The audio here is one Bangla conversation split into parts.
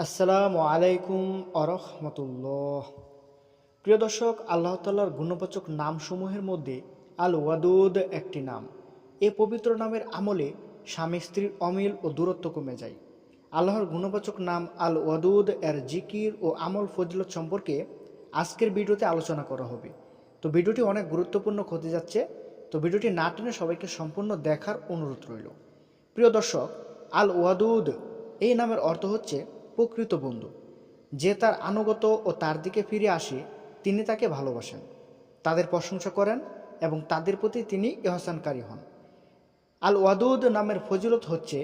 আসসালামু আলাইকুম আরহামতুল্লাহ। প্রিয় দর্শক, আল্লাহ তাআলার গুণবাচক নামসমূহের মধ্যে আল ওয়াদুদ একটি নাম। এ পবিত্র নামের আমলে স্বামী স্ত্রীর অমিল ও দূরত্ব কমে যায়। আল্লাহর গুণবাচক নাম আল ওয়াদুদ এর জিকির ও আমল ফজিলত সম্পর্কে আজকের ভিডিওতে আলোচনা করা হবে। তো ভিডিওটি অনেক গুরুত্বপূর্ণ হতে যাচ্ছে। তো ভিডিওটি না টেনে সবাইকে সম্পূর্ণ দেখার অনুরোধ রইল। প্রিয় দর্শক, আল ওয়াদুদ এই নামের অর্থ হচ্ছে প্রকৃত বন্ধু। যে তার আনুগত ও তার দিকে ফিরে আসে তিনি তাকে ভালোবাসেন, তাদের প্রশংসা করেন এবং তাদের প্রতি তিনি ইহসানকারী হন। আল ওয়াদুদ নামের ফজিলত হচ্ছে,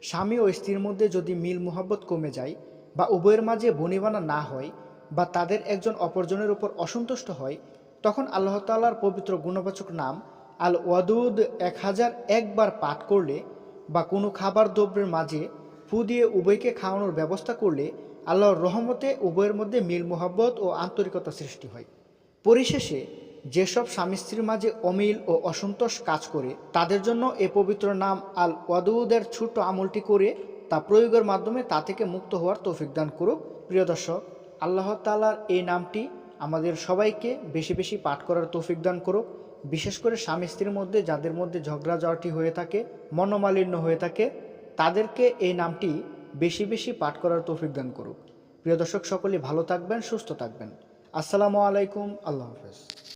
স্বামী ও স্ত্রীর মধ্যে যদি মিল মুহাব্বত কমে যায় বা উভয়ের মাঝে বনিবানা না হয় বা তাদের একজন অপরজনের উপর অসন্তুষ্ট হয়, তখন আল্লাহ তাআলার পবিত্র গুণবাচক নাম আল ওয়াদুদ 1001 বার পাঠ করলে বা কোনো খাবার দ্রব্যের মাঝে ফু দিয়ে উভয়কে খাওয়ানোর ব্যবস্থা করলে আল্লাহর রহমতে উভয়ের মধ্যে মিল মুহাব্বত ও আন্তরিকতা সৃষ্টি হয়। পরিশেষে যেসব স্বামী স্ত্রীর মাঝে অমিল ও অসন্তোষ কাজ করে তাদের জন্য এ পবিত্র নাম আল ওয়াদুদের ছোট্ট আমলটি করে তা প্রয়োগের মাধ্যমে তা থেকে মুক্ত হওয়ার তৌফিক দান করুক। প্রিয় দর্শক, আল্লাহ তাআলার এই নামটি আমাদের সবাইকে বেশি বেশি পাঠ করার তৌফিক দান করুক। বিশেষ করে স্বামী স্ত্রীর মধ্যে যাদের মধ্যে ঝগড়াঝাটি হয়ে থাকে, মনোমালিন্য হয়ে থাকে, তাদেরকে এই নামটি বেশি বেশি পাঠ করার তৌফিক দান করুক। প্রিয় দর্শক, সকলে ভালো থাকবেন, সুস্থ থাকবেন। আসসালামু আলাইকুম, আল্লাহ হাফেজ।